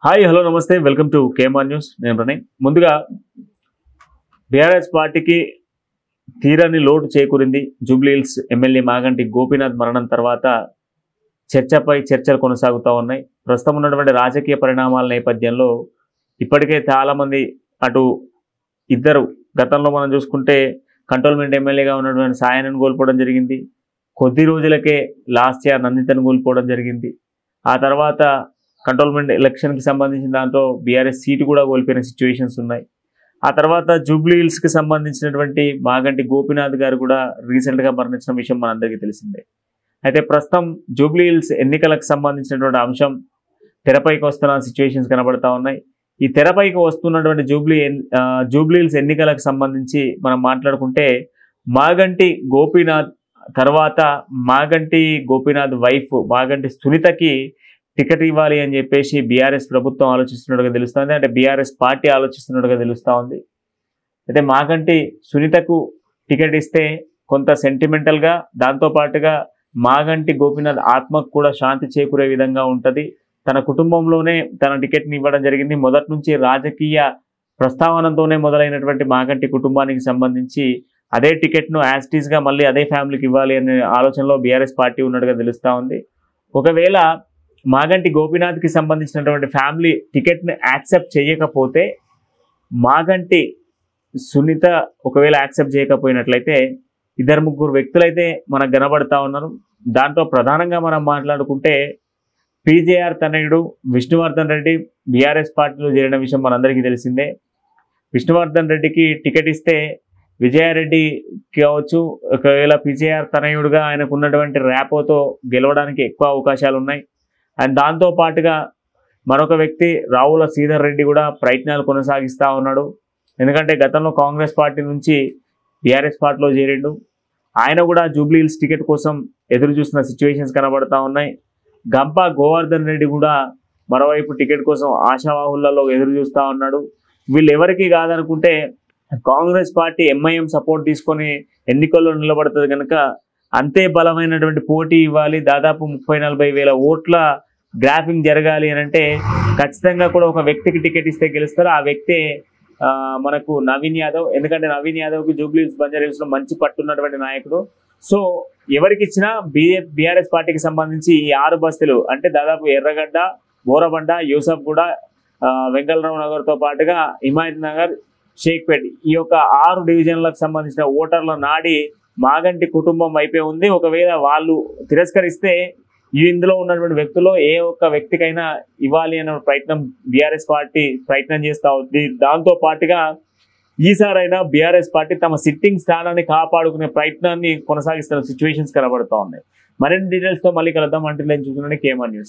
Hi hello నమస్తే welcome to KMR news. నేను ప్రణయ్. ముందుగా బీఆర్ఎస్ పార్టీకి తీరని లోటు చేకూరింది. జూబ్లీహిల్స్ ఎమ్మెల్యే మాగంటి గోపీనాథ్ మరణం తర్వాత చర్చపై చర్చలు కొనసాగుతూ ఉన్నాయి. ప్రస్తుతం ఉన్నటువంటి రాజకీయ పరిణామాల నేపథ్యంలో ఇప్పటికే చాలామంది అటు ఇద్దరు గతంలో మనం చూసుకుంటే కంటోన్మెంట్ ఎమ్మెల్యేగా ఉన్నటువంటి సాయనను కోల్పోవడం జరిగింది. కొద్ది రోజులకే లాస్ట్ ఇయర్ నందితను కోల్పోవడం జరిగింది. ఆ తర్వాత కంటోన్మెంట్ ఎలక్షన్కి సంబంధించిన దాంట్లో బీఆర్ఎస్ సీటు కూడా కోల్పోయిన సిచ్యువేషన్స్ ఉన్నాయి. ఆ తర్వాత జూబ్లీహిల్స్కి సంబంధించినటువంటి మాగంటి గోపీనాథ్ గారు కూడా రీసెంట్గా మరణించిన విషయం మనందరికీ తెలిసిందే. అయితే ప్రస్తుతం జూబ్లీహిల్స్ ఎన్నికలకు సంబంధించినటువంటి అంశం తెరపైకి వస్తున్న సిచ్యువేషన్స్ కనబడతా ఉన్నాయి. ఈ తెరపైకి వస్తున్నటువంటి జూబ్లీహిల్స్ ఎన్నికలకు సంబంధించి మనం మాట్లాడుకుంటే మాగంటి గోపీనాథ్ తర్వాత మాగంటి గోపీనాథ్ వైఫ్ మాగంటి సునీతకి టికెట్ ఇవ్వాలి అని చెప్పేసి బీఆర్ఎస్ ప్రభుత్వం ఆలోచిస్తున్నట్టుగా తెలుస్తుంది. అంటే బీఆర్ఎస్ పార్టీ ఆలోచిస్తున్నట్టుగా తెలుస్తూ ఉంది. అయితే మాగంటి సునీతకు టికెట్ ఇస్తే కొంత సెంటిమెంటల్గా, దాంతోపాటుగా మాగంటి గోపీనాథ్ ఆత్మకు కూడా శాంతి చేకూరే విధంగా ఉంటుంది. తన కుటుంబంలోనే తన టికెట్ని ఇవ్వడం జరిగింది. మొదటి నుంచి రాజకీయ ప్రస్తావనతోనే మొదలైనటువంటి మాగంటి కుటుంబానికి సంబంధించి అదే టికెట్ను యాస్టీస్గా మళ్ళీ అదే ఫ్యామిలీకి ఇవ్వాలి అనే ఆలోచనలో బీఆర్ఎస్ పార్టీ ఉన్నట్టుగా తెలుస్తూ ఉంది. ఒకవేళ మాగంటి గోపీనాథ్కి సంబంధించినటువంటి ఫ్యామిలీ టికెట్ని యాక్సెప్ట్ చేయకపోతే, మాగంటి సునీత ఒకవేళ యాక్సెప్ట్ చేయకపోయినట్లయితే ఇద్దరు ముగ్గురు వ్యక్తులైతే మనకు కనబడతా ఉన్నారు. దాంట్లో ప్రధానంగా మనం మాట్లాడుకుంటే పీజేఆర్ తనయుడు విష్ణువర్ధన్ రెడ్డి బీఆర్ఎస్ పార్టీలో చేరిన విషయం మనందరికీ తెలిసిందే. విష్ణువర్ధన్ రెడ్డికి టికెట్ ఇస్తే విజయారెడ్డి కావచ్చు, ఒకవేళ పీజేఆర్ తనయుడుగా ఆయనకు ఉన్నటువంటి ర్యాపోతో గెలవడానికి ఎక్కువ అవకాశాలు ఉన్నాయి. అండ్ దాంతోపాటుగా మరొక వ్యక్తి రావుల శ్రీధర్ రెడ్డి కూడా ప్రయత్నాలు కొనసాగిస్తూ ఉన్నాడు. ఎందుకంటే గతంలో కాంగ్రెస్ పార్టీ నుంచి బీఆర్ఎస్ పార్టీలో చేరిండు. ఆయన కూడా జూబ్లీహిల్స్ టికెట్ కోసం ఎదురు చూస్తున్న సిచ్యువేషన్స్ కనబడతా ఉన్నాయి. గంప గోవర్ధన్ రెడ్డి కూడా మరోవైపు టికెట్ కోసం ఆశావాహులలో ఎదురు చూస్తూ ఉన్నాడు. వీళ్ళు ఎవరికి కాదనుకుంటే కాంగ్రెస్ పార్టీ ఎంఐఎం సపోర్ట్ తీసుకొని ఎన్నికల్లో నిలబడుతుంది కనుక అంతే బలమైనటువంటి పోటీ ఇవ్వాలి. దాదాపు 30-40 వేల ఓట్ల గ్రాఫింగ్ జరగాలి అని అంటే ఖచ్చితంగా కూడా ఒక వ్యక్తికి టికెట్ ఇస్తే గెలుస్తారు. ఆ వ్యక్తే మనకు నవీన్ యాదవ్. ఎందుకంటే నవీన్ యాదవ్కి జూబ్లీహిల్స్ బంజారాహిల్స్లో మంచి పట్టున్నటువంటి నాయకుడు. సో ఎవరికి ఇచ్చినా బీఆర్ఎస్ పార్టీకి సంబంధించి ఈ 6 బస్తీలు అంటే దాదాపు ఎర్రగడ్డ, బోరబండ, యూసఫ్గూడ, వెంకటరావు నగర్తో పాటుగా హిమాయత్ నగర్, షేక్పేట్ ఈ యొక్క 6 డివిజన్లకు సంబంధించిన ఓటర్ల నాడి మాగంటి కుటుంబం వైపే ఉంది. ఒకవేళ వాళ్ళు తిరస్కరిస్తే ఇందులో ఉన్నటువంటి వ్యక్తుల్లో ఏ ఒక్క వ్యక్తికైనా ఇవ్వాలి అనే ప్రయత్నం బీఆర్ఎస్ పార్టీ ప్రయత్నం చేస్తూ ఉంది. దాంతో పాటుగా ఈసారైనా బీఆర్ఎస్ పార్టీ తమ సిట్టింగ్ స్థానాన్ని కాపాడుకునే ప్రయత్నాన్ని కొనసాగిస్తున్న సిచ్యువేషన్స్ కనబడుతూ ఉన్నాయి. మరిన్ని డీటెయిల్స్తో మళ్ళీ కలుద్దాం. అంటే నేను చూస్తున్నాను కేఎంఆర్ న్యూస్.